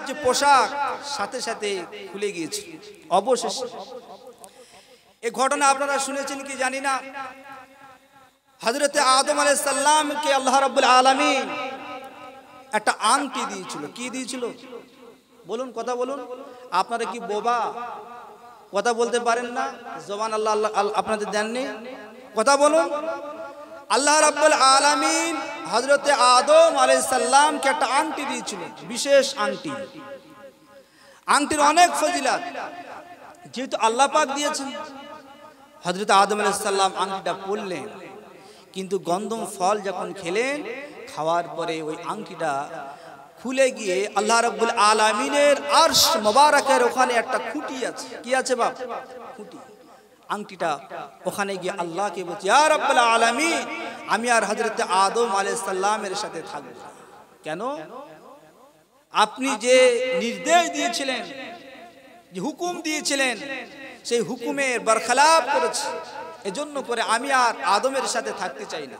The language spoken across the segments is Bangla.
যে পোশাক সাথে সাথে খুলে গিয়েছে। অবশেষে এই ঘটনা আপনারা শুনেছেন কি জানি না, হযরতে আদম আলাইহিস সালামকে আল্লাহ রাব্বুল আলামিন একটা আংটি দিয়েছিল। কি দিয়েছিল বলুন, কথা বলুন। আপনারা কি বোবা, কথা বলতে পারেন না? জবান আল্লাহ আপনাদের দেননি, কথা বলুন। আল্লাহ রাব্বুল আলামিন হযরতে আদম আলাইহিস সালামকে একটা আংটি দিয়েছিল, বিশেষ আংটি। আংটির অনেক ফজিলত, যেহেতু আল্লাহ পাক দিয়েছেন। হযরতে আদম আলাইহিস সালাম আংটিটা পরলেন, কিন্তু গন্ধম ফল যখন খেলেন, খাওয়ার পরে ওই আংটিটা খুলে গিয়ে আল্লাহ রাব্বুল আলামিনের আরশ মোবারকের ওখানে একটা খুঁটি আছে। কি আছে বাপ? খুঁটি। আংটিটা ওখানে গিয়ে আল্লাহকে বলছে, ইয়া রাব্বুল আলামিন, আমি আর হযরতে আদম আলাইহিস সালামের সাথে থাকব। কেন? আপনি যে নির্দেশ দিয়েছিলেন, যে হুকুম দিয়েছিলেন, সেই হুকুমের বরখলাফ করেছে, এজন্য করে আমি আর আদমের সাথে থাকতে চাই না।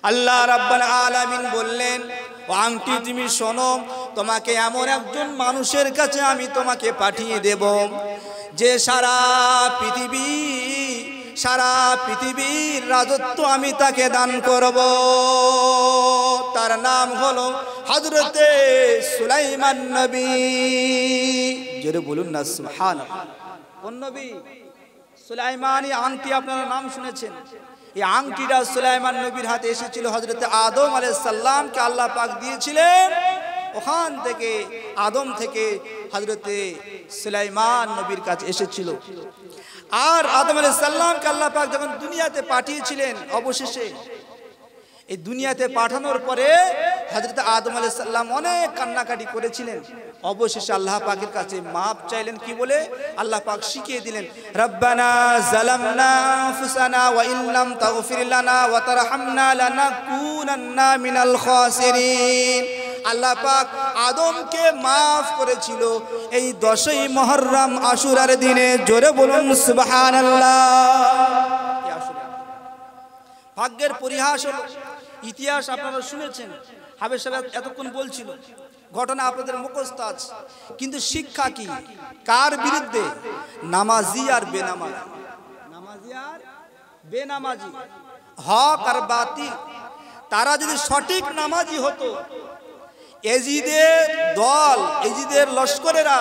আল্লাহ রাব্বুল আলামিন বললেন, ও আংটি তুমি শোনো, তোমাকে এমন একজন মানুষের কাছে আমি তোমাকে পাঠিয়ে দেব, যে সারা পৃথিবীর রাজত্ব আমি তাকে দান করব। তার নাম হলো হযরতে সুলাইমান নবী। জোরে বলুন না সুবহানাল্লাহ। কোন নবী? সুলাইমানি আংটি আপনারা নাম শুনেছেন। এই আংটিটা সুলাইমান নবীর হাতে এসেছিল, হযরতে আদম আলাইহিস সালামকে আল্লাহ পাক দিয়েছিলেন। ওখান থেকে আদম থেকে হযরতে সুলাইমান নবীর কাছে এসেছিল। আর আদম আলাইহিস সালামকে আল্লাহ পাক যখন দুনিয়াতে পাঠিয়েছিলেন, অবশেষে এই দুনিয়াতে পাঠানোর পরে হযরত আদম আলাইহিস সালাম অনেক কান্নাকাটি করেছিলেন। অবশেষে আল্লাহ পাকের কাছে মাপ চাইলেন। কি বলে? আল্লাহ পাক শিখিয়ে দিলেন, রব্বানা যালামনা আনফুসানা ওয়া ইল্লাম তাগফির লানা ওয়া তারহামনা লানাকুনান্না মিনাল খাসিরিন। আল্লাহ পাক আদমকে মাফ করেছিল এই 10ই মুহররম আশুরার দিনে। জোরে বলুন সুবহানাল্লাহ। ভাগ্যের পরিহাস হলো, ইতিহাস আপনারা শুনেছেন, হাবেশ সাহেব এতক্ষণ বলছিল, ঘটনা আপনাদের মুখস্থ আছে, কিন্তু শিক্ষা কি? কার বিরুদ্ধে? নামাজি আর বেনামাজি, নামাজি আর বেনামাজি, হক আর বাতিল। তারা যদি সঠিক নামাজি হতো, এজিদের দল, এজিদের লস্করেরা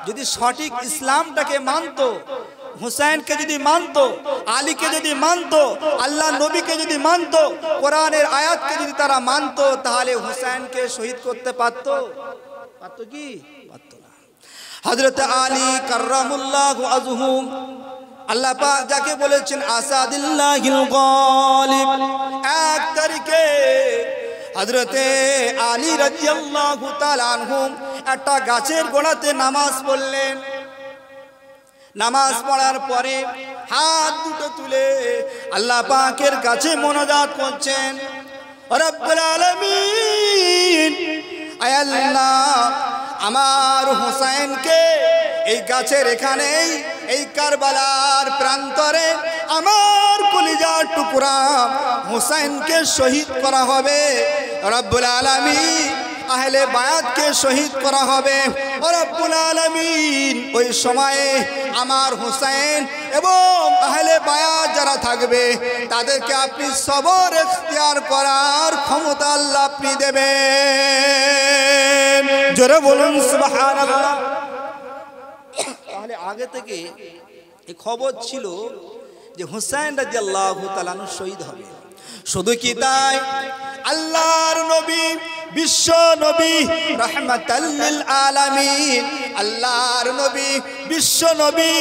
যদি সঠিক ইসলামটাকে মানতো, হুসাইনকে যদি মানতো, আলীকে যদি মানতো, আল্লাহ নবীকে যদি মানতো, কোরআনের আয়াতকে যদি তারা মানতো, তাহলে হুসাইনকে শহীদ করতে পারতো? পারতো কি? পারতো না। হযরত আলী কাররামুল্লাহু ওয়াজহু, আল্লাহ পাক যাকে বলেছেন আসাদুল্লাহিল গালিব, 1 তারিখে হযরতে আলী রাদিয়াল্লাহু তাআলা আনহু একটা গাছের গোড়াতে নামাজ পড়লেন। নামাজ পড়ার পরে হাত দুটো তুলে আল্লাহ পাকের কাছে মোনাজাত করছেন, রব্বুল আলামিন, আয় আল্লাহ, আমার হুসাইনকে এই গাছের এখানেই, এই কারবালার প্রান্তরে আমার কলিজার টুকরা হুসাইনকে শহীদ করা হবে। রব্বুল আলামিন, আহলে বায়াতকে শহীদ করা হবে। ও রব্বুল আলামিন, ওই সময়ে আমার হুসাইন এবং আহলে বায়াত যারা থাকবে, তাদেরকে আপনি সবর ইখতিয়ার করার ক্ষমতা আল্লাহ আপনি দেবেন। জোরে বলুন সুবহানাল্লাহ। তাহলে আগে থেকে এই খবর ছিল যে হুসাইন রাদিয়াল্লাহু তাআলা শহীদ হবে। শুধু কি তাই, আল্লাহর নবী, বিশ্ব নবী, রাহমাতাল লিল আলামিন, আল্লাহর নবী, বিশ্ব নবী,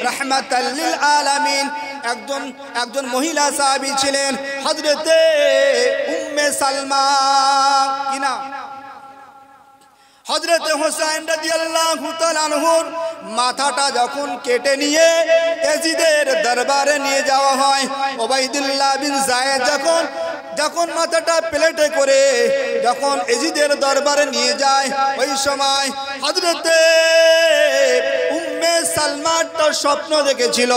রাহমাতাল লিল আলামিন, একজন মহিলা সাহাবী ছিলেন, হযরতে উম্মে সালমা। কি নাম? হযরতে হুসাইন রাদিয়াল্লাহু তাআলা আনহুর মাথাটা যখন কেটে নিয়ে ইয়াজিদের দরবারে নিয়ে যাওয়া হয়, উবাইদুল্লাহ বিন যায়েদ যখন মাথাটা প্লেটে করে যখন ইয়াজিদের দরবারে নিয়ে যায়, ওই সময় হযরতে উম্মে সালমা একটা স্বপ্ন দেখেছিল।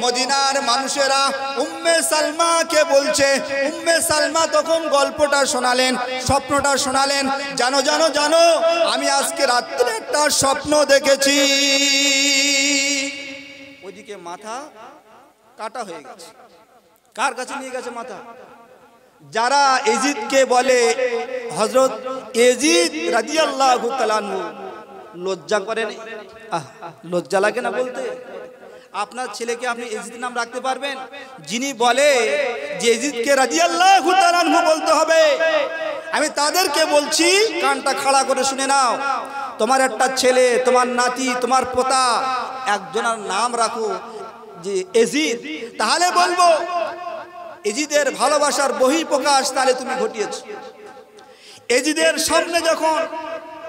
মদিনার মানুষেরা উম্মে সালমাকে বলছে, উম্মে সালমা তখন গল্পটা শোনালেন, স্বপ্নটা শোনালেন, জানো জানো জানো আমি আজকে রাত্রে একটা স্বপ্ন দেখেছি। ওইদিকে মাথা কাটা হয়ে গেছে। কার কাছে নিয়ে গেছে মাথা? যারা এজিদকে বলে হযরত এজিদ রাদিয়াল্লাহু তাআলা আনহু, লজ্জা করেন? লজ্জা লাগে না বলতে? আপনার ছেলেকে আপনি এজিদ নাম রাখতে পারবেন? যিনি বলে যে এজিদকে রাদিয়াল্লাহু তাআলা আনহু বলতে হবে, আমি তাদেরকে বলছি কানটা খাড়া করে শুনে নাও। তোমার একটা ছেলে, তোমার নাতি, তোমার পোতা একজনের নাম রাখো যে এজিদ, তাহলে বলবো এজিদের ভালোবাসার বহিঃপ্রকাশ তাহলে তুমি ঘটিয়েছ। এজিদের সামনে যখন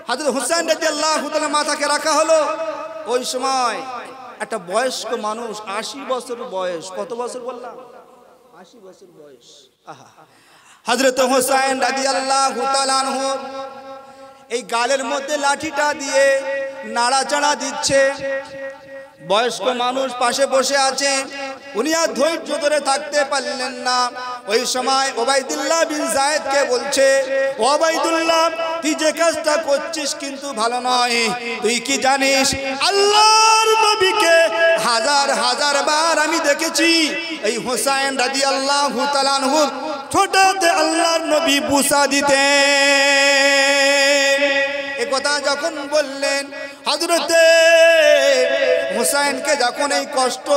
হযরত হুসাইন রাদিয়াল্লাহু তাআলা মাথাকে রাখা হলো, ওই সময় একটা বয়স্ক মানুষ, 80 বছর বয়স। কত বছর বললাম? 80 বছর বয়স। হযরত হুসাইন রাদিয়াল্লাহু তাআলা আনহু এই গালের মধ্যে লাঠিটা দিয়ে নাড়াচাড়া দিচ্ছে। বয়স্ক মানুষ পাশে বসে আছে, উনি আর ধৈর্য ধরে থাকতে পারলেন না। ওই সময় ওবাইদুল্লাহ বিন যায়েদকে বলছে, ওবাইদুল্লাহ তুই যে কাজটা করছিস কিন্তু ভালো নয়। তুই কি জানিস আল্লাহর নবীকে হাজার হাজার বার আমি দেখেছি এই হুসাইন রাদিয়াল্লাহু তাআলা আনহুর ছোটতে আল্লাহর নবী বুসা দিতেন। এই কথা যখন বললেন, হযরতে হুসাইনকে যখন এই কষ্ট,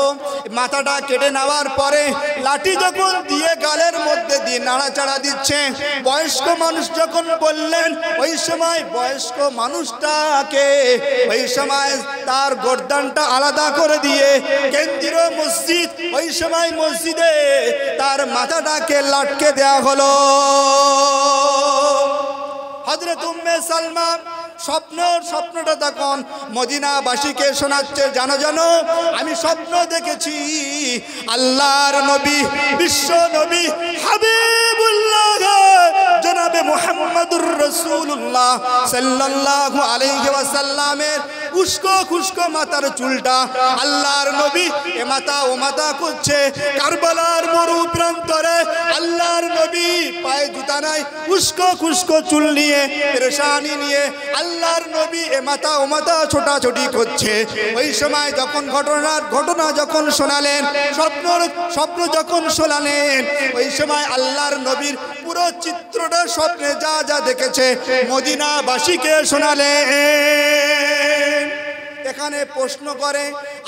মাথাটা কেটে নেওয়ার পরে লাঠি যখন দিয়ে গালের মধ্যে দিয়ে নাড়াচাড়া দিচ্ছে, বয়স্ক মানুষ যখন বললেন, ওই সময় বয়স্ক মানুষটাকে ওই সময় তার গর্দানটা আলাদা করে দিয়ে কেন্দ্রীয় মসজিদ, ওই সময় মসজিদে তার মাথাটাকে লটকে দেওয়া হলো। হযরত উম্মে সালমা স্বপ্নটা তখন মদিনাবাসীকে শোনাচ্ছে, জানো জানো আমি স্বপ্ন দেখেছি আল্লাহর নবী, বিশ্ব নবী হাবিবুল্লাহ জনাবে মুহাম্মদুর রাসূলুল্লাহ সাল্লাল্লাহু আলাইহি ওয়াসাল্লামের উস্কো খুস্কো মাথার চুলটা আল্লাহর নবী এ মাথা ও মাথা করছে। কারবালার মরু প্রান্তরে আল্লাহর নবী পায়ে জুতা নাই, উস্কো খুস্কো চুল নিয়ে, পেরেশানি নিয়ে আল্লাহর নবী এ মাথা ও মাথা ছোটাছুটি করছে। ওই সময় যখন ঘটনা যখন শোনালেন, স্বপ্ন যখন শোনালেন, ওই সময় আল্লাহর নবীর পুরো চিত্রটা স্বপ্নে যা যা দেখেছে মদিনাবাসীকে শোনালেন। এখানে প্রশ্ন করে,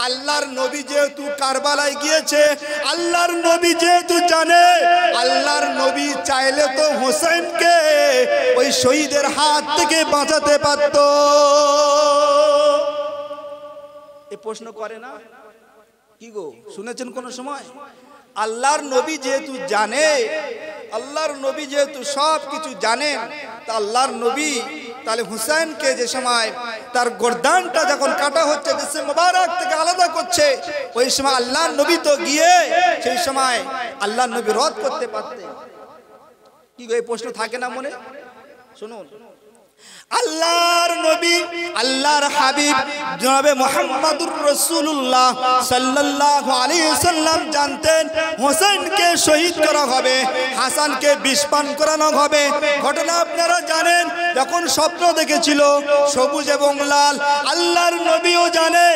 আল্লাহর নবী যেহেতু কারবালায় গিয়েছে, আল্লাহর নবী যেহেতু জানে, আল্লাহর নবী চাইলে তো হোসেনকে ওই শহীদের হাত থেকে বাঁচাতে পারত। এই প্রশ্ন করে না? কি গো, শুনেছেন কোন সময়? আল্লাহর নবী যেহেতু জানে, আল্লাহর নবী যেহেতু সব কিছু জানেন, তা আল্লাহর নবী তাহলে হুসাইনকে যে সময় তার গর্দানটা যখন কাটা হচ্ছে, দেশে মোবারক থেকে আলাদা করছে, ওই সময় আল্লাহর নবী তো গিয়ে সেই সময় আল্লাহর নবী রদ করতে পারতেন। কি গো, এই প্রশ্ন থাকে না মনে? শুনুন, আল্লাহর নবী, আল্লাহর হাবিব জনাবে মুহাম্মদুর রাসূলুল্লাহ সাল্লাল্লাহু আলাইহি ওয়াসাল্লাম জানতেন হোসেনকে শহীদ করা হবে, হাসানকে বিষপান করানো হবে। ঘটনা আপনারা জানেন, যখন স্বপ্ন দেখেছিল সবুজ এবং লাল, আল্লাহর নবীও জানে,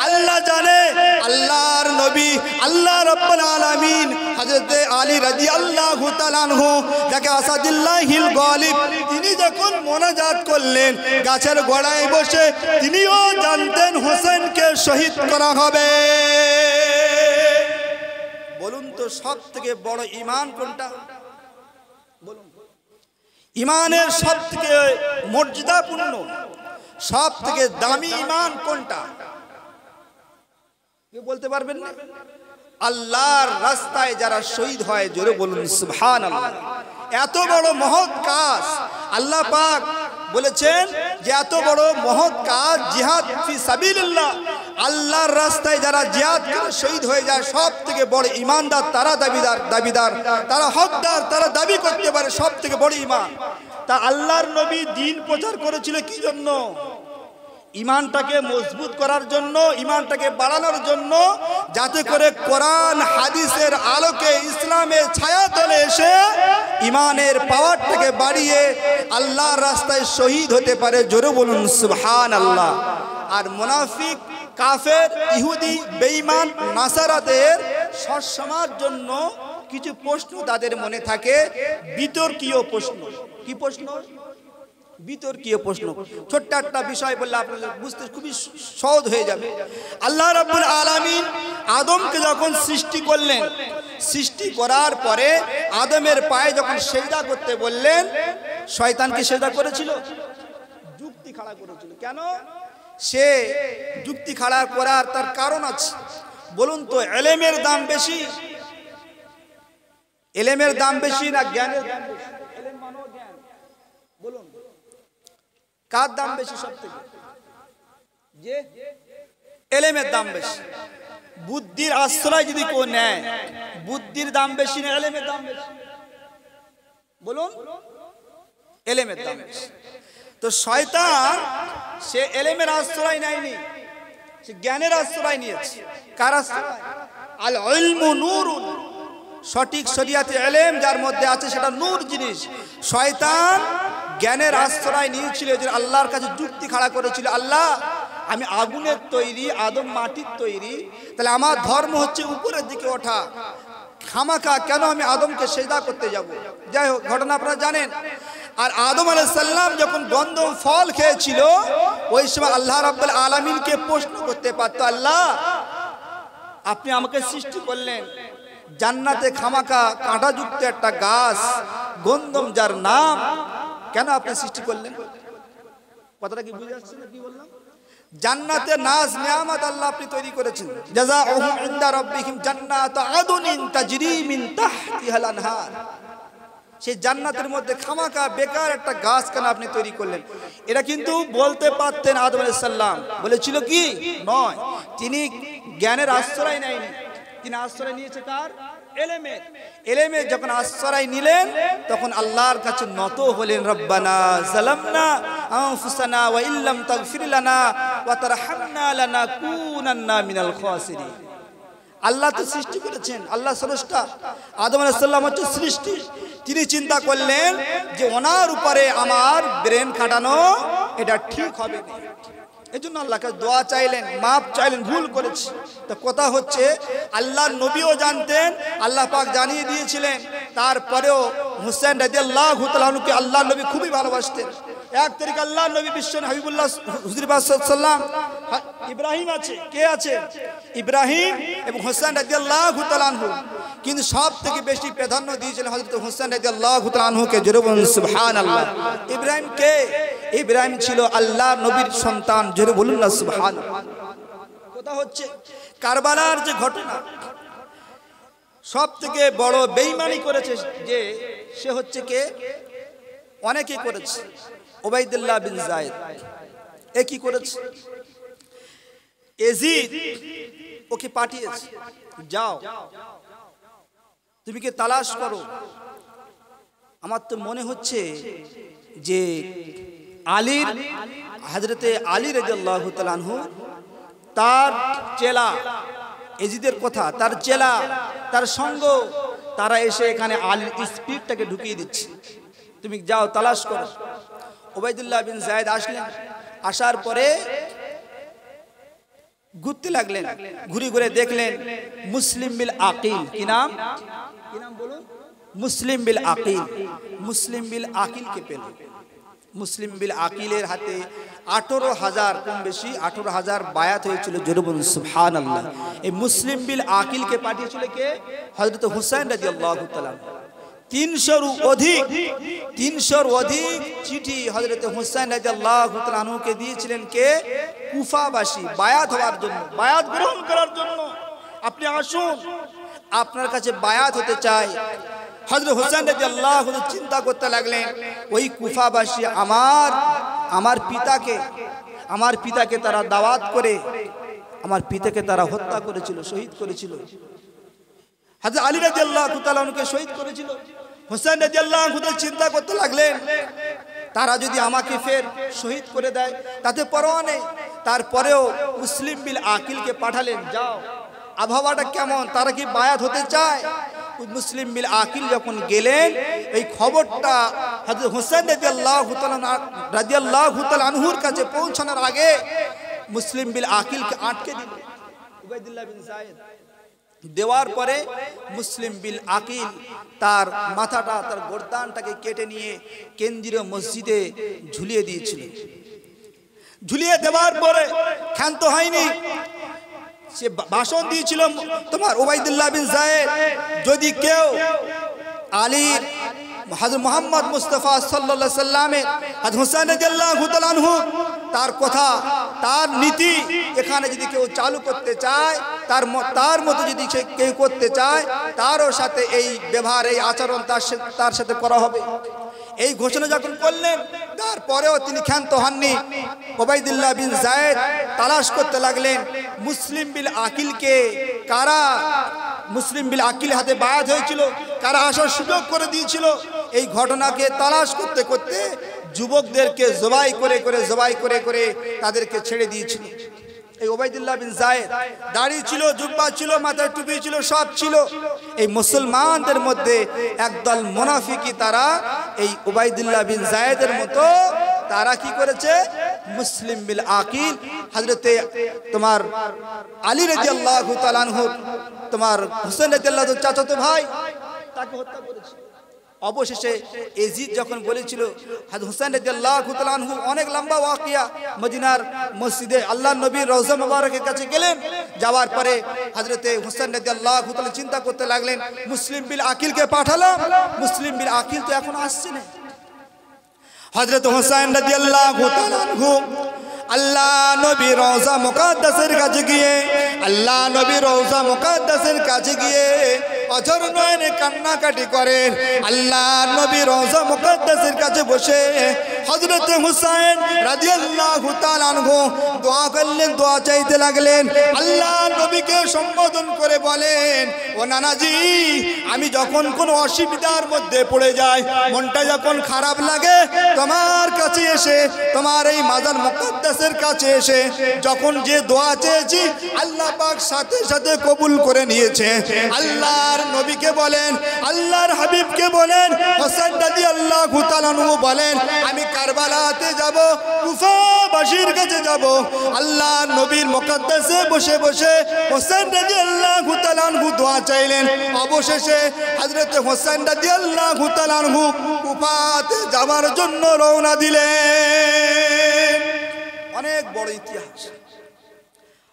আল্লাহ জানে, আল্লাহর নবী আল্লাহ রাব্বুল আলামিন হযরত আলী রাদিয়াল্লাহু তাআলা আনহু যাকে আসাদুল্লাহিল গালিব, তিনি যখন মোনাজাত করলেন গাছের গোড়ায় বসে, তিনিও জানতেন হোসেনকে শহীদ করা হবে। বলুন তো সব থেকে বড় ঈমান কোনটা? বলুন, ঈমানের সব থেকে মর্যাদাপূর্ণ, সব থেকে দামি ঈমান কোনটা? কেউ বলতে পারবেন না? আল্লাহর রাস্তায় যারা শহীদ হয়, জোরে বলুন সুবহানাল্লাহ। এত বড় মহৎ কাজ আল্লাহ পাক বলেছেন যে এত বড় মহৎ কাজ জিহাদ ফি সাবিলিল্লাহ, আল্লাহর রাস্তায় যারা জিহাদ করে শহীদ হয়ে যায়, সব থেকে বড় ঈমানদার তারা, দাবিদার তারা, হকদার তারা, দাবি করতে পারে সব থেকে বড় ঈমান। তা আল্লাহর নবী দ্বীন প্রচার করেছিল কি জন্য? ইমানটাকে মজবুত করার জন্য, ইমানটাকে বাড়ানোর জন্য, যাতে করে কোরআন হাদিসের আলোকে ইসলামের ছায়াতলে এসে ইমানের পাওয়ারটাকে বাড়িয়ে আল্লাহর রাস্তায় শহীদ হতে পারে। জোরে বলুন সুবহানাল্লাহ। আর মুনাফিক, কাফের, ইহুদি, বেঈমান, নাসারাদের সবসময়ের জন্য কিছু প্রশ্ন তাদের মনে থাকে, বিতর্কীয় প্রশ্ন। কি প্রশ্ন? বিতর্কীয় প্রশ্ন। ছোট্ট একটা বিষয় বললে আপনাদের বুঝতে খুবই সহজ হয়ে যাবে। আল্লাহ রাব্বুল আলামিন আদমকে যখন সৃষ্টি করলেন, সৃষ্টি করার পরে আদমের পায়ে যখন সেজদা করতে বললেন, শয়তান কি সেজদা করেছিল? যুক্তি খাড়া করেছিল। কেন? সে যুক্তি খাড়া করার তার কারণ আছে। বলুন তো, ইলমের দাম বেশি, ইলমের দাম বেশি না জ্ঞানের দাম বেশি? ইলম মানো জ্ঞান, বলুন কার দাম বেশি সব থেকে? যে ইলমের দাম বেশি। বুদ্ধির আশ্রয় যদি কেউ নেয়, বুদ্ধির দাম বেশি না ইলমের দাম বেশি? বলুন, ইলমের দাম বেশি। তো শয়তান সে ইলমের আশ্রয় নেয়নি, সে জ্ঞানের আশ্রয় নিয়েছে। কার আশ্রয়? আল ইলমু নূরুন, সঠিক শরিয়াতে ইলম যার মধ্যে আছে সেটা নূর জিনিস। শয়তান জ্ঞানের আশ্রয় নিয়েছিল, যে আল্লাহর কাছে যুক্তি খাড়া করেছিল, আল্লাহ আমি আগুনের তৈরি, আদম মাটির তৈরি, তাহলে আমার ধর্ম হচ্ছে উপরের দিকে ওঠা, খামাখা কেন আমি আদমকে সেজদা করতে যাব? যাই হোক, ঘটনা আপনারা জানেন। আর আদম আলাইহিস সালাম যখন গন্ধম ফল খেয়েছিল, ওই সময় আল্লাহ রাব্বুল আলামিনকে প্রশ্ন করতে পারতো, আল্লাহ আপনি আমাকে সৃষ্টি করলেন, জান্নাতে খামাখা কাঁটাযুক্ত একটা গাছ গন্ধম যার নাম, কেন আপনি সৃষ্টি করলেন? কথাটা কি বুঝে আসছে না কি বললাম? জান্নাতে নাজ নিয়ামত আল্লাহ আপনি তৈরি করেছেন, জাযাউহুম ইনদা রাব্বিহিম জান্নাতু আদনিন তাজরি মিন তাহতিহাল আনহার। সেই জান্নাতের মধ্যে খামাখা বেকার একটা গাছ কেন আপনি তৈরি করলেন? এটা কিন্তু বলতে পারতেন আদম আলাইহিস সালাম, বলেছিল কি নয়। তিনি জ্ঞানের আশ্রয় নেয়নি, তিনি আশ্রয় নিয়েছে কার? ইলমের। ইলমের যখন আশ্রয় নিলেন, তখন আল্লাহর কাছে নত হলেন, রব্বানা যালামনা আনফুসানা ওয়া ইল্লাম তাগফির লানা ওয়া তারহামনা লানাকুনান্না মিনাল খাসিরিন। আল্লাহ তো সৃষ্টি করেছেন, আল্লাহ স্রষ্টা, আদম আলাইহিস সালাম হচ্ছে সৃষ্টি। তিনি চিন্তা করলেন যে ওনার উপরে আমার ব্রেন খাটানো এটা ঠিক হবে না, এই জন্য আল্লাহকে দোয়া চাইলেন, মাপ চাইলেন, ভুল করেছি। তো কথা হচ্ছে আল্লাহর নবীও জানতেন, আল্লাহ পাক জানিয়ে দিয়েছিলেন, তারপরেও হুসেন রাদিয়াল্লাহু তাআলা আনহুকে আল্লাহর নবী খুবই ভালোবাসতেন। এক তারিখ আল্লাহর নবী বিশ্ব হাবিবুল্লাহ হুজুর পাক সাল্লাল্লাহু আলাইহি ওয়াসাল্লাম, ইব্রাহিম আছে, কে আছে? ইব্রাহিম এবং হুসেন রাদিয়াল্লাহু তাআলা আনহু, কিন্তু সব থেকে বেশি প্রাধান্য দিয়েছিলেন হযরত হুসেন রাদিয়াল্লাহু তাআলা আনহুকে। জোরে বলুন সুবহানাল্লাহ। ইব্রাহিম কে? ইব্রাহিম ছিল আল্লাহর নবীর সন্তান। জোরে বলুন না সুবহানাল্লাহ। কথা হচ্ছে কারবালার যে ঘটনা, সব থেকে বড় বেঈমানি করেছে যে সে হচ্ছে কে? অনেকে করেছে। উবাইদুল্লাহ বিন যায়েদ এ কি করেছে? ইয়াজিদ ওকে পাঠিয়েছে, যাও তুমি কে তালাশ করো। আমার তো মনে হচ্ছে যে আলীর, হযরতে আলী রাদিয়াল্লাহু তাআলা আনহু তার চেলা, ইয়াজিদের কথা, তার চেলা, তার সঙ্গ, তারা এসে এখানে আলীর স্পিরিটটাকে ঢুকিয়ে দিচ্ছে, তুমি যাও তালাশ করো। উবাইদুল্লাহ বিন যায়েদ আসলেন, আসার পরে ঘুরতে লাগলেন, ঘুরে ঘুরে দেখলেন মুসলিম বিল আকিল। কি নাম? কি নাম বলুন? মুসলিম বিল আকিল। মুসলিম বিল আকিলকে পেল। মুসলিম বিল আকিলের হাতে 18,000 কম বেশি 18,000 বায়াত হয়েছিল। জোরে বলুন সুবহানাল্লাহ। এই মুসলিম বিল আকিলকে পাঠিয়েছিল কে? হযরত হুসাইন রাদিয়াল্লাহু তাআলা। 300-র অধিক চিঠি হযরত হুসাইন রাদিয়াল্লাহু তাআলা আনহুকে দিয়েছিলেন কে? কুফাবাসী, বায়াত হওয়ার জন্য, বায়াত গ্রহণ করার জন্য। আপনি আসুন, আপনার কাছে বায়াত হতে চাই। হযরত হুসাইন রাদিয়াল্লাহু তাআলা চিন্তা করতে লাগলেন, ওই কুফাবাসী আমার পিতাকে তারা দাওয়াত করে আমার পিতাকে তারা হত্যা করেছিল, শহীদ করেছিল। হযরত আলী রাদিয়াল্লাহু তাআলা আনহুকে শহীদ করেছিল। হুসাইন রাদিয়াল্লাহু তাআলা চিন্তা করতে লাগলেন, তারা যদি আমাকে ফের শহীদ করে দেয় তাতে পরোয়া নেই, তারপরেও মুসলিম বিল আকিলকে পাঠালেন, যাও আবহাওয়াটা কেমন, তারা কি বায়াত হতে চায়। মুসলিম বিল আকিল যখন গেলেন, এই খবরটা হযরত হোসেন রাদিয়াল্লাহু তাআলা আনহুর কাছে পৌঁছানোর আগে মুসলিম বিল আকিলকে আটকে দিল উবাইদুল্লাহ বিন যায়েদ। দেওয়ার পরে মুসলিম বিল আকিল তার মাথাটা, তার গর্দানটাকে কেটে নিয়ে কেন্দ্রীয় মসজিদে ঝুলিয়ে দিয়েছিল। ঝুলিয়ে দেওয়ার পরে ক্ষান্ত হয়নি, সে ভাষণ দিয়েছিল তোমার উবাইদুল্লাহ বিন যায়েদ, যদি কেউ আলীর হযরত মুহাম্মদ মুস্তাফা সাল্লাল্লাহু আলাইহি সাল্লামের হযরত হোসেন রাদিয়াল্লাহু তাআলা আনহু তার কথা, তার নীতি এখানে যদি কেউ চালু করতে চায়, তার মতো যদি কেউ করতে চায়, তারও সাথে এই ব্যবহার, এই আচরণ তার সাথে করা হবে। এই ঘোষণা যখন করলেন, তারপরেও তিনি ক্ষান্ত হননি। উবাইদুল্লাহ বিন যায়েদ তালাশ করতে লাগলেন মুসলিম বিল আকিলকে, কারা মুসলিম বিল আকিল হাতে বায়াত হয়েছিল, কারা আসার সুযোগ করে দিয়েছিল। এই ঘটনাকে তালাশ করতে করতে যুবকদেরকে জবাই করে করে তাদেরকে ছেড়ে দিয়েছিল। এই উবাইদুল্লাহ বিন যায়েদ দাড়ি ছিল, জুব্বা ছিল, মাথায় টুপি ছিল, সব ছিল। এই মুসলমানদের মধ্যে একদল মুনাফিকি, তারা এই উবাইদুল্লাহ বিন যায়েদের মতো তারা কি করেছে, মুসলিম বিল আকিল হযরতে তোমার আলী রাদিয়াল্লাহু তাআলা আনহু, তোমার হোসেন রাদিয়াল্লাহু চাচাতো ভাই, তাকে হত্যা করেছে। অবশেষে এজিদ যখন বলেছিল, হযরত হোসেন রাদিয়াল্লাহু তাআলা আনহু অনেক লম্বা ওয়াকিয়া, মদিনার মসজিদে আল্লাহর নবীর রওজা মুবারকের কাছে গেলেন। যাওয়ার পরে হযরতে হোসেন রাদিয়াল্লাহু তাআলা চিন্তা করতে লাগলেন, মুসলিম বিল আকিলকে পাঠালাম, মুসলিম বিল আকিল তো এখন আসছে না। হযরত হোসেন রাদিয়াল্লাহু তাআলা আনহু আল্লাহ নবী রওজা মুকাদ্দাসের কাছে গিয়ে, আল্লাহ নবী রওজা মুকাদ্দাসের কাছে গিয়ে অঝর নয়নে কান্নাকাটি করেন। আল্লাহ নবী রওজা মুকাদ্দাসের কাছে বসে হযরত হুসাইন রাদিয়াল্লাহু তাআলা আনহু দোয়া করলেন, দোয়া চাইতে লাগলেন। আল্লাহ নবীকে সম্বোধন করে বলেন, ও নানাজি, আমি যখন কোনো অসুবিধার মধ্যে পড়ে যাই, মনটা যখন খারাপ লাগে, তোমার কাছে এসে, তোমার এই মাজার মুকাদ্দাসের কাছে এসে যখন যে দোয়া চেয়েছি, আল্লাহ পাক সাথে সাথে কবুল করে নিয়েছে। আল্লাহর নবীকে বলেন, আল্লাহর হাবিবকে বলেন, হোসেন রাদিয়াল্লাহু তাআলা আনহু বলেন, আমি কারবালাতে যাব, কুফাবাসীর কাছে যাব। আল্লাহ নবীর মুকাদ্দাসে বসে বসে হোসেন রাদিয়াল্লাহু তাআলা আনহু দোয়া চাইলেন। অবশেষে হযরত হোসেন রাদিয়াল্লাহু তাআলা আনহু কুফাতে যাওয়ার জন্য রওনা দিলেন। অনেক বড় ইতিহাস।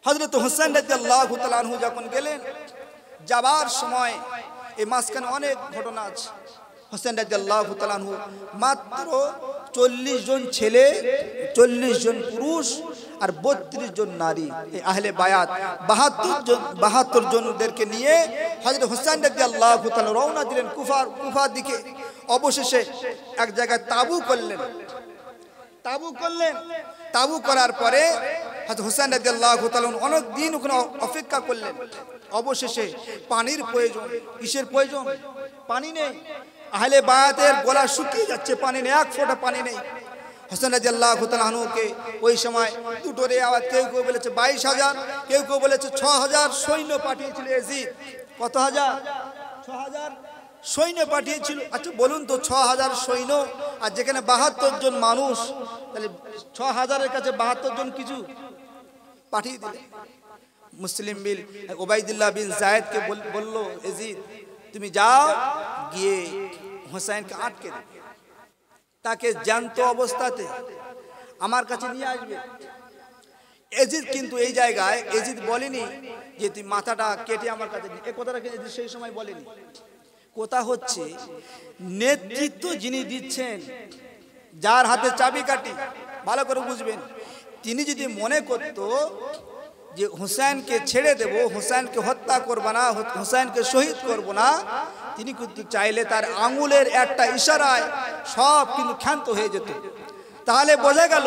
হযরত হোসেন রাদিয়াল্লাহু তাআলা আনহু যখন গেলেন, যাবার সময় এই মাঝখানে অনেক ঘটনা আছে। হোসেন রাদিয়াল্লাহু তাআলা আনহু মাত্র 40 জন ছেলে, 40 জন পুরুষ আর 32 জন নারী, এই আহলে বায়াত 72 জনদেরকে নিয়ে হযরত হোসেন রাদিয়াল্লাহু তাআলা রওনা দিলেন কুফার দিকে। অবশেষে এক জায়গায় তাবু করলেন। তাবু করার পরে হযরত হোসেন রাদিয়াল্লাহু তাআলা অনেক দিন ওখানে অপেক্ষা করলেন। অবশেষে পানির প্রয়োজন। কিসের প্রয়োজন? পানি নেই। আহলে বায়াতের গলা শুকিয়ে যাচ্ছে, পানি নেই, এক ফোঁটা পানি নেই। হোসেন রাদিয়াল্লাহু তাআলা আনহুকে ওই সময় দুটো রেওয়ায়াত, কেউ বলেছে 22,000, কেউ বলেছে 6,000 সৈন্য পাঠিয়েছিল এজিদ। কত হাজার? 6,000 সৈন্য পাঠিয়েছিল। আচ্ছা বলুন তো, 6,000 সৈন্য আর যেখানে 72 জন মানুষ, তাহলে 6,000-এর কাছে 72 জন কিছু পাঠিয়ে দিলেন। মুসলিম বিল উবাইদুল্লাহ বিন যায়েদকে বলল, এজিদ তুমি যাও, গিয়ে হোসেনকে আটকে দে, তাকে জ্যান্ত অবস্থাতে আমার কাছে নিয়ে আসবে। এজিদ কিন্তু এই জায়গায় এজিদ বলেনি যে তুই মাথাটা কেটে আমার কাছে, এই কথাটা এজিদ সেই সময় বলেনি। কথা হচ্ছে নেতৃত্ব যিনি দিচ্ছেন, যার হাতে চাবিকাঠি, ভালো করে বুঝবেন, তিনি যদি মনে করত যে হোসেনকে ছেড়ে দেব, হোসেনকে হত্যা করব না, হোসেনকে শহীদ করব না, তিনি কিন্তু চাইলে তার আঙুলের একটা ইশারায় সব কিন্তু ক্ষান্ত হয়ে যেত। তাহলে বোঝা গেল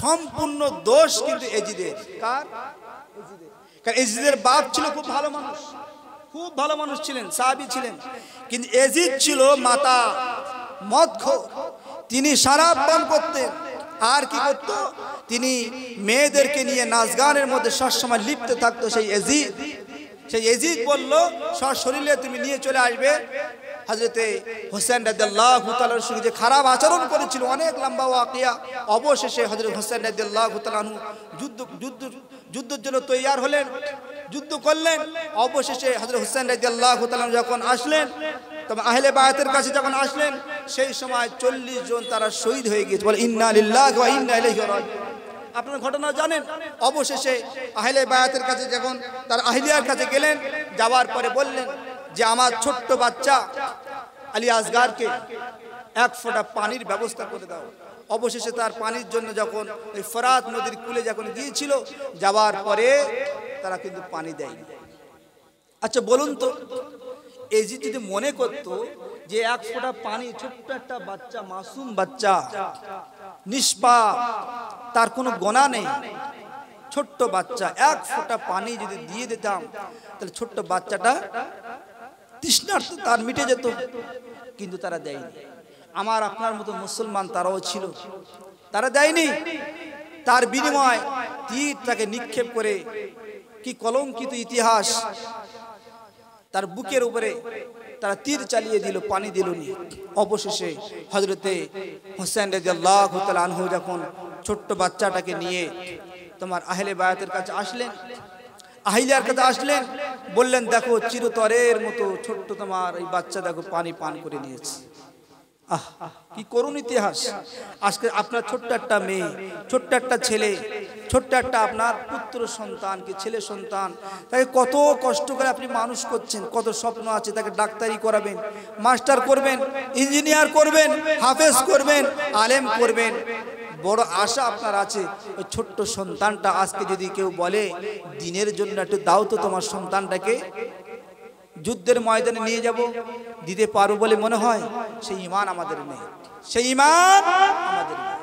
সম্পূর্ণ দোষ কিন্তু এজিদের। কার? এজিদের। কারণ এজিদের বাপ ছিল খুব ভালো মানুষ, খুব ভালো মানুষ ছিলেন, সাহাবী ছিলেন, কিন্তু এজিদ ছিল মাতা মদখোর। তিনি শরাব পান করতেন। আর কি করত? তিনি মেয়েদেরকে নিয়ে নাচ গানের মধ্যে সবসময় লিপ্ত থাকতো। সেই এজিদ বলল সশরীরে তুমি নিয়ে চলে আসবে হযরতে হোসেন রাদিয়াল্লাহু তাআলার সঙ্গে যে খারাপ আচরণ করেছিল, অনেক লম্বা ওয়াকিয়া। অবশেষে হযরত হোসেন রাদিয়াল্লাহু তাআলা আনহু যুদ্ধের জন্য তৈয়ার হলেন, যুদ্ধ করলেন। অবশেষে হযরত হোসেন রাদিয়াল্লাহু তাআলা যখন আসলেন, তবে আহলে বায়াতের কাছে যখন আসলেন, সেই সময় 40 জন তারা শহীদ হয়ে গিয়েছে। বলে ইন্না লিল্লাহি ওয়া ইন্না ইলাইহি রাজিউন। আপনারা ঘটনা জানেন। অবশেষে আহলে বায়াতের কাছে যখন তার আহলিয়ার কাছে গেলেন, যাওয়ার পরে বললেন যে আমার ছোট্ট বাচ্চা আলী আসগারকে 1 ফোঁটা পানির ব্যবস্থা করে দাও। অবশেষে তার পানির জন্য যখন ওই ফরাত নদীর কূলে যখন গিয়েছিল, যাওয়ার পরে তারা কিন্তু পানি দেয়নি। আচ্ছা বলুন তো, এই যে যদি মনে করতো যে 1 ফোঁটা পানি, ছোট্ট একটা বাচ্চা, মাসুম বাচ্চা, নিষ্পাপ, তার কোনো গোনা নেই, ছোট্ট বাচ্চা, 1 ফোঁটা পানি যদি দিয়ে দিতাম, তাহলে ছোট্ট বাচ্চাটা তৃষ্ণার্ত তার মিটে যেত। কিন্তু তারা দেয়নি। আমার আপনার মতো মুসলমান তারাও ছিল, তারা দেয়নি। তার বিনিময় তীর তাকে নিক্ষেপ করে, কি কলঙ্কিত ইতিহাস, তার বুকের উপরে তারা তীর চালিয়ে দিল, পানি দিল নি। অবশেষে হযরতে হোসেন রাদিয়াল্লাহু তাআলা আনহু যখন ছোট্ট বাচ্চাটাকে নিয়ে তোমার আহলে বায়াতের কাছে আসলেন, আহিলিয়ার কাছে আসলেন, বললেন দেখো চিরতরের মতো ছোট্ট তোমার এই বাচ্চা দেখো পানি পান করে নিয়েছে। আহ কি করুণ ইতিহাস। আজকে আপনার ছোট্ট একটা মেয়ে, ছোট্ট একটা ছেলে, ছোট্ট একটা আপনার পুত্র সন্তান কি ছেলে সন্তান, তাকে কত কষ্ট করে আপনি মানুষ করছেন, কত স্বপ্ন আছে, তাকে ডাক্তারি করাবেন, মাস্টার করবেন, ইঞ্জিনিয়ার করবেন, হাফেজ করবেন, আলেম করবেন, বড় আশা আপনার আছে। ওই ছোট্ট সন্তানটা আজকে যদি কেউ বলে দিনের জন্য একটু দাও তো তোমার সন্তানটাকে, যুদ্ধের ময়দানে নিয়ে যাব, দিতে পারবো বলে মনে হয়? সেই ঈমান আমাদের নেই, সেই ঈমান আমাদের নেই।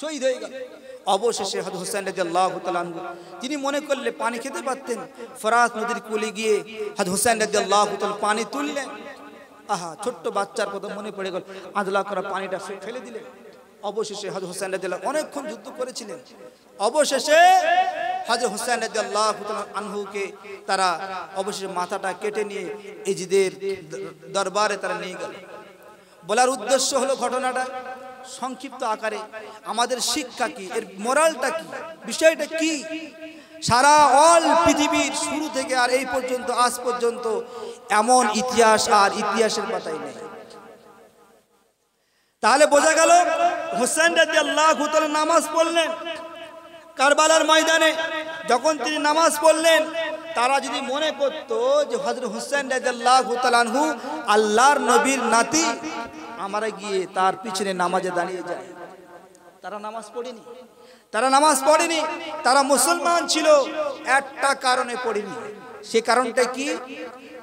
শহীদ হয়ে গেল। অবশেষে হযরত হোসেন রাদিয়াল্লাহু তাআলা আনহু তিনি মনে করলে পানি খেতে পারতেন, ফরাত নদীর কূলে গিয়ে হযরত হোসেন রাদিয়াল্লাহু তাআলা পানি তুললেন। আহা, ছোট্ট বাচ্চার কথা মনে পড়ে গেল, আদলা করা পানিটা ফেলে দিলেন। অবশেষে হযরত হোসেন রাদিয়াল্লাহু অনেকক্ষণ যুদ্ধ করেছিলেন। অবশেষে হযরত হোসেন রাদিয়াল্লাহু তাআলা আনহুকে তারা অবশেষে মাথাটা কেটে নিয়ে এজিদের দরবারে তারা নিয়ে গেল। বলার উদ্দেশ্য হলো ঘটনাটা সংক্ষিপ্ত আকারে আমাদের শিক্ষা কি, এর মোরালটা কি, বিষয়টা কি, সারা অল পৃথিবীর শুরু থেকে আর এই পর্যন্ত আজ পর্যন্ত এমন ইতিহাস আর ইতিহাসের পাতাই নেই। তাহলে বোঝা গেল হোসেন রাদিয়াল্লাহু তাআলা নামাজ পড়লেন কারবালার ময়দানে। যখন তিনি নামাজ পড়লেন, তারা যদি মনে করত যে হযরত হোসেন রাদিয়াল্লাহু তাআলা আনহু আল্লাহর নবীর নাতি, আমরা গিয়ে তার পিছনে নামাজে দাঁড়িয়ে যাই, তারা নামাজ পড়েনি। তারা নামাজ পড়েনি, তারা মুসলমান ছিল, একটা কারণে পড়েনি। সে কারণটা কি?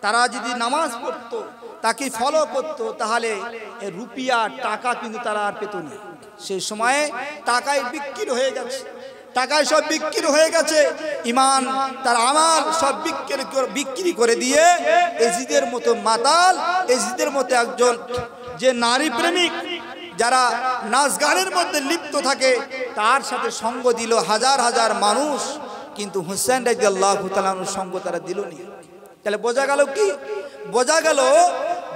তারা যদি নামাজ পড়তো, তাকে ফলো করতো, তাহলে রুপিয়া টাকা কিন্তু তারা আর পেত না। সেই সময়ে টাকায় বিক্রি হয়ে গেছে, টাকায় সব বিক্রি হয়ে গেছে। ঈমান তার আমাল সব বিক্রি করে দিয়ে এজিদের মতো মাতাল, এজিদের মতো একজন যে নারী প্রেমিক, যারা নাচ গানের মধ্যে লিপ্ত থাকে, তার সাথে সঙ্গ দিল হাজার হাজার মানুষ, কিন্তু হোসেন রাদিয়াল্লাহু তাআলা আনহুর সঙ্গ তারা দিল না। তাহলে বোঝা গেল কি? বোঝা গেল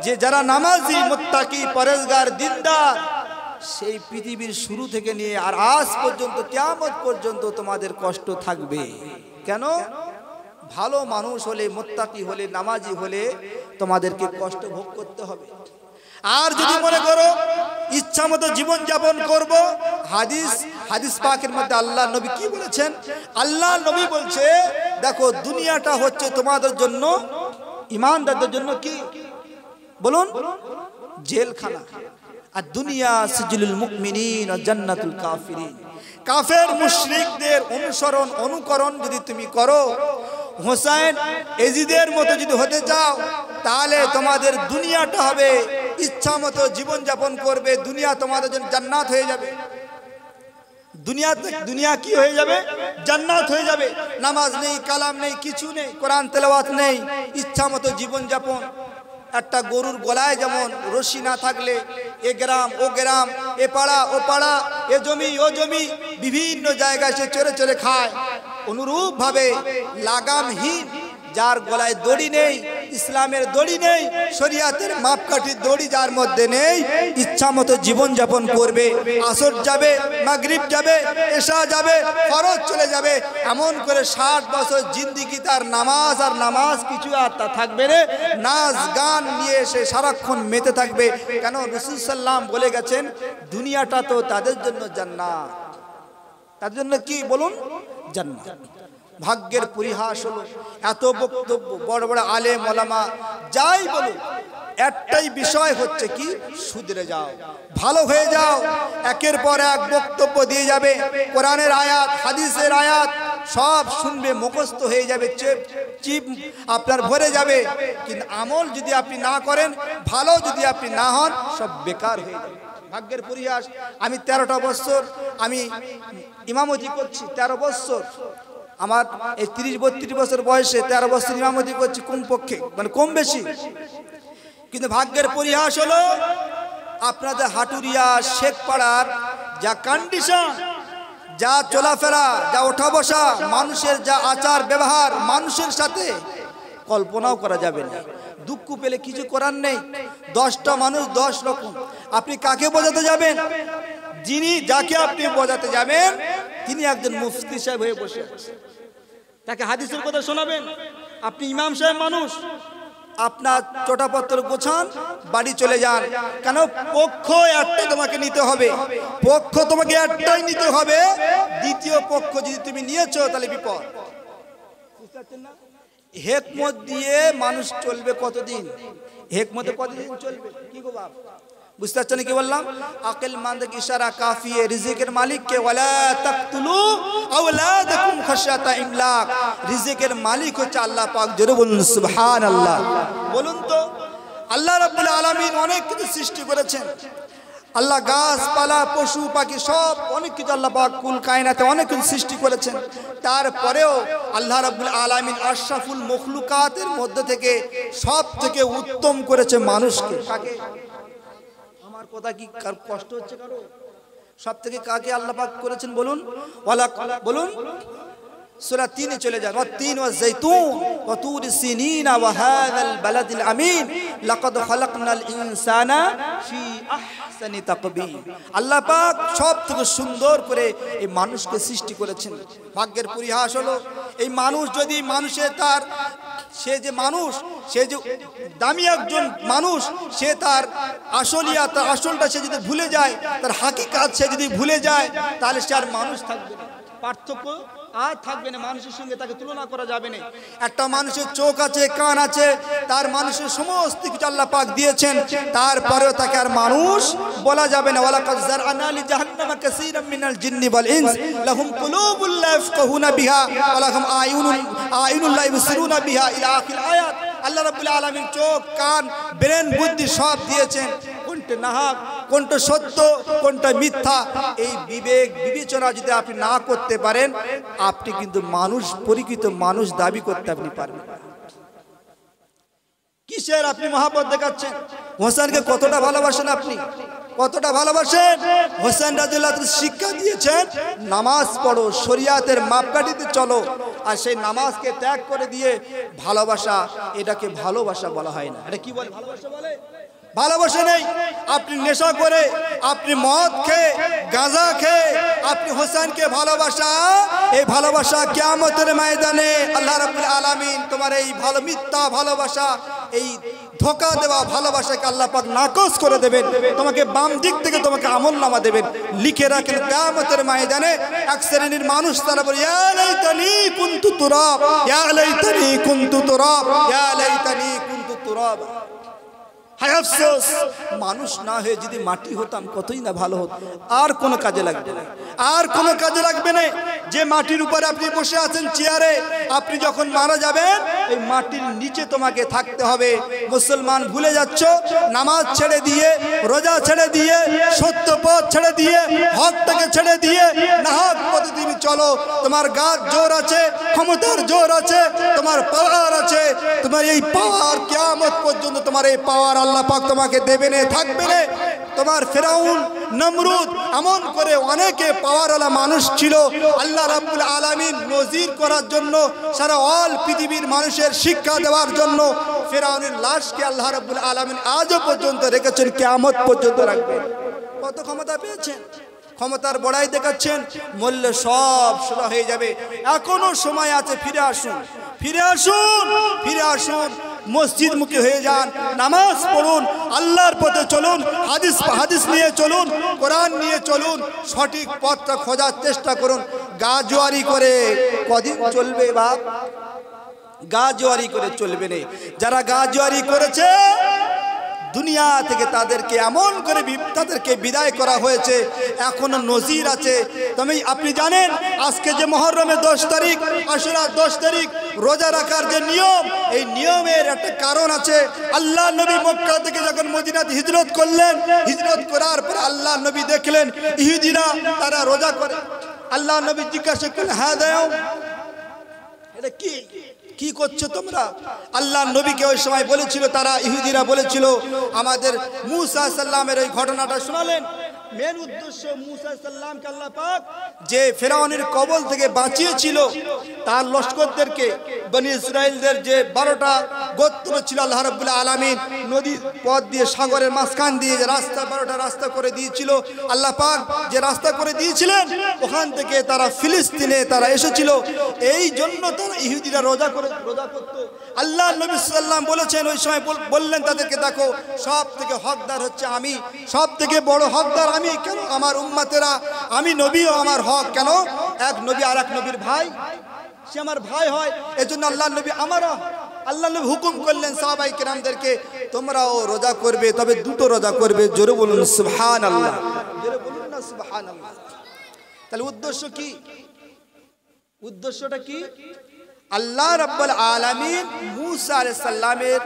যে যারা নামাজি, মুত্তাকি, পরেজগার, দিনদার, সেই পৃথিবীর শুরু থেকে নিয়ে আর আজ পর্যন্ত কিয়ামত পর্যন্ত তোমাদের কষ্ট থাকবে। কেন? ভালো মানুষ হলে, মুত্তাকি হলে, নামাজি হলে তোমাদেরকে কষ্ট ভোগ করতে হবে। আর যদি মনে করো ইচ্ছা মতো জীবন যাপন করবো, হাদিস পাকের মধ্যে আল্লাহ নবী কি বলেছেন? আল্লাহ নবী বলছে দেখো দুনিয়াটা হচ্ছে তোমাদের জন্য, ঈমানদারদের জন্য কি বলুন? জেলখানা। আর দুনিয়া সিজলুল মুমিনিন ওয়া জান্নাতুল কাফিরিন। কাফের মুশরিকদের অনুসরণ অনুকরণ যদি তুমি করো, হোসেন এজিদের মতো যদি হতে চাও, তাহলে তোমাদের দুনিয়াটা হবে ইচ্ছা মতো জীবন যাপন করবে, দুনিয়া তোমাদের জন্য জান্নাত হয়ে যাবে। দুনিয়া কি হয়ে যাবে? জান্নাত হয়ে যাবে। নামাজ নেই, কালাম নেই, কিছু নেই, কোরআন তেলাওয়াত নেই, ইচ্ছা মতো জীবন যাপন। একটা গরুর গলায় যেমন রশি না থাকলে এ গ্রাম ও গ্রাম এ পাড়া ও পাড়া, এ জমি ও জমি, বিভিন্ন জায়গায় সে চড়ে চড়ে খায়। অনুরূপভাবে লাগামহীন, যার গলায় দড়ি নেই, ইসলামের দড়ি নেই, শরিয়াতের মাপকাঠির দড়ি যার মধ্যে নেই, ইচ্ছা মতো জীবনযাপন করবে। আসর যাবে, মাগরিব যাবে, এশা যাবে, ফরজ চলে যাবে, এমন করে 60 বছর জিন্দিগি তার নামাজ আর নামাজ, কিছু আর তা থাকবে না। নাচ গান নিয়ে সে সারাক্ষণ মেতে থাকবে। কেন? রাসূল সাল্লাম বলে গেছেন, দুনিয়াটা তো তাদের জন্য জান্নাত। তাদের জন্য কি বলুন? জান্নাত। ভাগ্যের পরিহাস হলো, এত বক্তব্য, বড় বড় আলেম ওলামা যাই বলুন, একটাই বিষয় হচ্ছে কি, শুধরে যাও, ভালো হয়ে যাও। একের পর এক বক্তব্য দিয়ে যাবে, কোরআনের আয়াত, হাদিসের আয়াত সব শুনবে, মুখস্থ হয়ে যাবে, চিপ আপনার ভরে যাবে। কিন্তু আমল যদি আপনি না করেন, ভালো যদি আপনি না হন, সব বেকার হয়ে যাবে। ভাগ্যের পরিহাস। আমি 13টা বছর আমি ইমামতি করছি, 13 বছর আমার এই 30-32 বছর বয়সে 13 বছর ইমামতি করছি, কমপক্ষে মানে কম বেশি। কিন্তু ভাগ্যের পরিহাস হলো, আপনাদের হাটুরিয়া শেখপাড়ার যা কন্ডিশন, যা চলাফেরা, যা ওঠা বসা, মানুষের যা আচার ব্যবহার, মানুষের সাথে কল্পনাও করা যাবে না। দুঃখ পেলে কিছু করার নেই। 10টা মানুষ 10 রকম। আপনি কাকে বোঝাতে যাবেন? যাকে আপনি বোঝাতে যাবেন তিনি একজন মুফতি সাহেব হয়ে বসে আছেন, তাকে হাদিসের কথা শোনাবেন। আপনি ইমাম সাহেব মানুষ, আপনার চটাপত্র গোছান, বাড়ি চলে যান। কেন? পক্ষ একটাই তোমাকে নিতে হবে, পক্ষ তোমাকে একটাই নিতে হবে। দ্বিতীয় পক্ষ যদি তুমি নিয়েছো তাহলে বিপদ। বুঝতে পারছেন না? হেকমত দিয়ে মানুষ চলবে কতদিন? হেকমতে কতদিন চলবে? কি গো বাপ, বুঝতে পারছেন কি বললাম? আকিল মানদ কি ইশারা কাফি है। রিজিকের মালিক কে, ওয়ালা তাকতুলু আওলাদাকুম খাশিয়াতা ইমলাক। রিজিকের মালিক হচ্ছে আল্লাহ পাক। জোরে বলুন সুবহানাল্লাহ। বলুন তো, আল্লাহ রাব্বুল আলামিন অনেক কিছু সৃষ্টি করেছেন। আল্লাহ গাছপালা, পশু পাখি সব অনেক কিছু আল্লাহ পাক কুল কায়নাতে অনেক কিছু সৃষ্টি করেছেন। তারপরেও আল্লাহ রাব্বুল আলামিন আশরাফুল মখলুকাতের মধ্যে থেকে সব থেকে উত্তম করেছে মানুষকে। কাকে? আমার কথা কি কষ্ট হচ্ছে কারো? সব থেকে কাকে আল্লাহ পাক করেছেন বলুন? বলুন সূরা 3-এ চলে যান। ওয়াত-তিন ওয়াজ-যাইতুন ওয়া তুরি সিনিনা ওয়া হাযাল বালাদিল আমিন লাকাদ খালাকনাল ইনসানা ফি আহসানি তাকবীর। আল্লাহ পাক সব থেকে সুন্দর করে এই মানুষকে সৃষ্টি করেছেন। ভাগ্যের পরিহাস হলো, এই মানুষ যদি মানুষের তার সে যে মানুষ, সে যে দামি একজন মানুষ, সে তার আসলিয়া, তার আসলটা সে যদি ভুলে যায়, তার হাকিকাত সে যদি ভুলে যায়, তাহলে সে আর মানুষ থাকবে না। পার্থক্য আর থাকবে না, মানুষের সঙ্গে তাকে তুলনা করা যাবে না। একটা মানুষের চোখ আছে, কান আছে, তার মানুষের সমস্ত কিছু আল্লাহ পাক দিয়েছেন, তারপরেও তাকে আর মানুষ বলা যাবে না। ওয়ালাকাদ যারআনা লি জাহান্নামা কাসীরাম মিনাল জিন্নি ওয়াল ইনস লাহুম কুলুবুন লা ইয়াফকাহুনা বিহা ওয়া লাহুম আয়ুনুন লা ইবসিরুনা বিহা ইলা আখির আয়াত। আল্লাহ রাব্বুল আলামিন চোখ, কান, ব্রেন, বুদ্ধি সব দিয়েছেন। কোনটা নাহক, কোনটা সত্য, কোনটা মিথ্যা, এই বিবেক বিবেচনা যদি আপনি না করতে পারেন, আপনি কিন্তু মানুষ, পরিচিত মানুষ দাবি করতে আপনি পারবেন না। কিসের আপনি মহব্বত দেখাচ্ছেন? হোসেনকে কতটা ভালোবাসেন আপনি? কতটা ভালোবাসেন? হোসেন রাদিয়াল্লাহু তাআলা শিক্ষা দিয়েছেন, নামাজ পড়ো, শরিয়াতের মাপকাঠিতে চলো। আর সেই নামাজকে ত্যাগ করে দিয়ে ভালোবাসা, এটাকে ভালোবাসা বলা হয় না। এটা কি বলে? ভালোবাসা বলে? ভালোবাসা নেই। আপনি নেশা করে, আপনি মদ খেয়ে, গাঁজা খেয়ে আপনি হোসেনকে ভালোবাসা, এই ভালোবাসা কিয়ামতের ময়দানে আল্লাহ রাব্বুল আলামিন তোমার এই ভালো মিথ্যা ভালোবাসা, এই ধোঁকা দেওয়া ভালোবাসাকে আল্লাহ পাক নাকচ করে দেবেন। তোমাকে বাম দিক থেকে তোমাকে আমলনামা দেবেন। লিখে রাখেন, কিয়ামতের ময়দানে এক শ্রেণীর মানুষ তারা বলে, ইয়া লাইতানি কুনতু তুরাব, ইয়া লাইতানি কুনতু তুরাব, ইয়া লাইতানি কুনতু তুরাব। হায় আফসোস, মানুষ না হয়ে যদি মাটি হতাম কতই না ভালো হতো। আর কোনো কাজে লাগবে না, আর কোনো কাজে লাগবে না। যে মাটির উপরে আপনি বসে আছেন চেয়ারে, আপনি যখন মারা যাবেন এই মাটির নিচে তোমাকে থাকতে হবে। মুসলমান ভুলে যাচ্ছ, নামাজ ছেড়ে দিয়ে, রোজা ছেড়ে দিয়ে, সত্য পথ ছেড়ে দিয়ে, হকটাকে ছেড়ে দিয়ে নাহক পথে তুমি চলো। তোমার গাছ জোর আছে, ক্ষমতার জোর আছে, তোমার পাওয়ার আছে, তোমার এই পাওয়ার কিয়ামত পর্যন্ত তোমার এই পাওয়ার আল্লাহ পাক তোমাকে দেবে না, থাকবে না। তোমার ফেরাউন, নমরুদ, এমন করে অনেকে পাওয়ারওয়ালা মানুষ ছিল। আল্লাহ রাব্বুল আলামিন নজির করার জন্য, সারা অল পৃথিবীর মানুষের শিক্ষা দেওয়ার জন্য ফেরাউনের লাশকে আল্লাহ রাব্বুল আলামিন আজও পর্যন্ত রেখেছেন, কিয়ামত পর্যন্ত রাখবেন। কত ক্ষমতা পেয়েছেন, ক্ষমতার বড়াই দেখাচ্ছেন, মূল্য সব সোজা হয়ে যাবে। এখনো সময় আছে, ফিরে আসুন, ফিরে আসুন, ফিরে আসুন। মসজিদ মুখী হয়ে যান, নামাজ পড়ুন, আল্লাহর পথে চলুন, হাদিস নিয়ে চলুন, কোরআন নিয়ে চলুন, সঠিক পথটা খোঁজার চেষ্টা করুন। গা জোয়ারি করে কদিন চলবে বাপ? গা জোয়ারি করে চলবে না। যারা গা জোয়ারি করেছে দুনিয়া থেকে তাদেরকে এমন করে তাদেরকে বিদায় করা হয়েছে, এখনো নজির আছে। তবে আপনি জানেন আজকে যে মুহররমের 10 তারিখ, আশুরার 10 তারিখ রোজা রাখার যে নিয়ম, এই নিয়মের একটা কারণ আছে। আল্লাহ নবী মক্কা থেকে যখন মদিনাতে হিজরত করলেন, হিজরত করার পর আল্লাহ নবী দেখলেন ইহুদিরা তারা রোজা করে। আল্লাহ নবী জিজ্ঞাসা করলেন, হ্যাঁ দাও, এটা কি কি করছো তোমরা? আল্লাহ নবীকে ওই সময় বলেছিল, তারা ইহুদিরা বলেছিল, আমাদের মূসা সাল্লামের ওই ঘটনাটা শোনালেন। মেন উদ্দেশ্য মূসা সাল্লামকে আল্লাহ পাক যে ফেরাউনের কবল থেকে বাঁচিয়েছিল, তার লস্করদেরকে, বনি ইসরাইলদের যে 12টা গোত্র ছিল, আল্লাহ রাব্বুল আলামিন নদীর পথ দিয়ে, সাগরের মাঝখান দিয়ে যে রাস্তা, 12টা রাস্তা করে দিয়েছিল আল্লাহ পাক, যে রাস্তা করে দিয়েছিলেন, ওখান থেকে তারা ফিলিস্তিনে তারা এসেছিল। এই জন্য তারা ইহুদিরা রোজা করত। আল্লাহ নবী সাল্লাল্লাহু বলেছেন, ওই সময় বললেন তাদেরকে, দেখো সব থেকে হকদার হচ্ছে আমি, সব থেকে বড় হকদার আমি। কেন? আমার উম্মতেরা, আমি নবী ও আমার হক। কেন? এক নবী আর এক নবীর ভাই, সে আমার ভাই হয়, এজন্য আল্লাহ নবী আমারও। আল্লাহ নবী হুকুম করলেন সাহাবায়ে কেরামদেরকে, তোমরাও রোজা করবে, তবে দুটো রোজা করবে। জোরে বলুন সুবহানাল্লাহ, জোরে বলুন না সুবহানাল্লাহ। তাহলে উদ্দেশ্য কি? উদ্দেশ্যটা কি? আল্লাহ রাব্বুল আলামিন মূসা আলাইহিস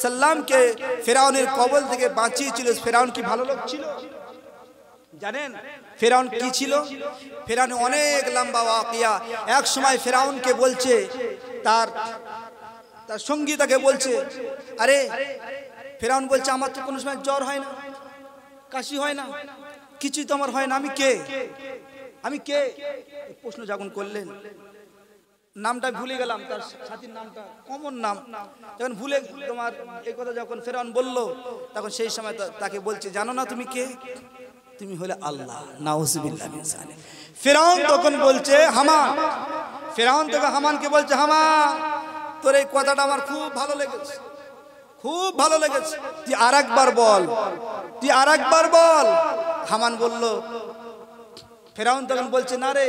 সালামকে ফেরাউনের কবল থেকে বাঁচিয়েছিল। ফেরাউন কি ভালো লোক ছিল? জানেন ফেরাউন কি ছিল? ফেরাউন অনেক লম্বা ওয়াকিয়া। এক সময় ফেরাউনকে বলছে, তার সঙ্গী তাকে বলছে, আরে ফেরাউন বলছে, আমার তো কোনো সময় জ্বর হয় না, কাশি হয় না, কিছুই তো আমার হয় না, আমি কে? আমি কে? প্রশ্ন যখন করলেন, নামটা ভুলে গেলাম, তার সাথীর নামটা, কমন নাম, যখন ভুলে তোমার এই কথা যখন ফেরাউন বলল, তখন সেই সময় তাকে বলছে, জানো না তুমি কে? তুমি হলে আল্লাহ। নাউজুবিল্লাহ মিন যালিক। ফেরাউন তখন বলছে, হামান। ফেরাউন তখন হামানকে বলছে, হামান, তোর এই কথাটা আমার খুব ভালো লেগেছে, খুব ভালো লেগেছে, তুই আরেকবার বল, তুই আরেকবার বল। হামান বলল, ফেরাউন তখন বলছে, না রে,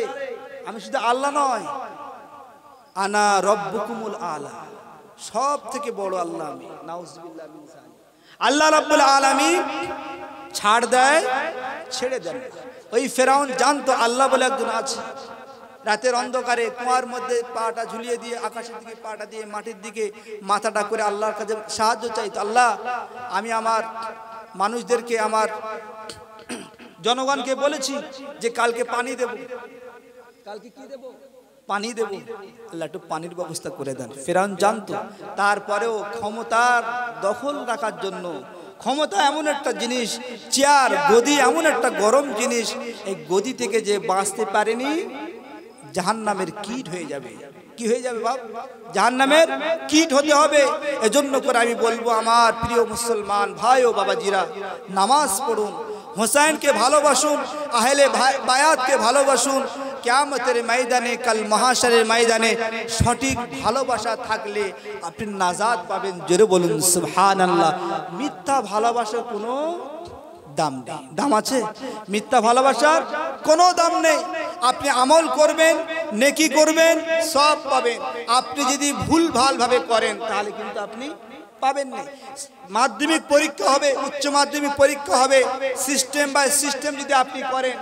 আমি শুধু আল্লাহ নয়, আনা রব্বুকুমুল আলা, সব থেকে বড় আল্লাহ আমি। নাউজুবিল্লাহ মিন যালিক। আল্লাহ রাব্বুল আলামিন ছাড় দেয়, ছেড়ে দেন। ওই ফেরাউন জানতো আল্লাহ বলে একজন আছে। রাতের অন্ধকারে কুয়ার মধ্যে পাটা ঝুলিয়ে দিয়ে, আকাশের দিকে পাটা দিয়ে, মাটির দিকে মাথাটা করে আল্লাহর কাছে সাহায্য চাইতো। আল্লাহ, আমি আমার মানুষদেরকে, আমার জনগণকে বলেছি যে কালকে পানি দেব, কালকে কি দেব? পানি দেব। আল্লাহ একটু পানির ব্যবস্থা করে দেন। ফেরাউন জানতো। তারপরেও ক্ষমতার দখল রাখার জন্য, ক্ষমতা এমন একটা জিনিস, চেয়ার, গদি এমন একটা গরম জিনিস, এই গদি থেকে যে বাঁচতে পারেনি, জাহান্নামের কীট হয়ে যাবে। কি হয়ে যাবে বাপ? জাহান্নামের কীট হতে হবে। এজন্য করে আমি বলবো, আমার প্রিয় মুসলমান ভাই ও বাবাজিরা, নামাজ পড়ুন, হোসেনকে ভালোবাসুন, আহলে বায়াতকে ভালোবাসুন। কিয়ামতের ময়দানে, কাল মাহশারের ময়দানে সঠিক ভালোবাসা থাকলে আপনি নাজাত পাবেন। জোরে বলুন সুবহানাল্লাহ। মিথ্যা ভালোবাসার কোনো দাম নেই। দাম আছে? মিথ্যা ভালোবাসার কোনো দাম নেই। আপনি আমল করবেন, নেকি করবেন, সব পাবেন। আপনি যদি ভুল ভালভাবে করেন তাহলে কিন্তু আপনি পাবেন না। মাধ্যমিক পরীক্ষা হবে, উচ্চ মাধ্যমিক পরীক্ষা হবে, সিস্টেম বাই সিস্টেম যদি আপনি করেন,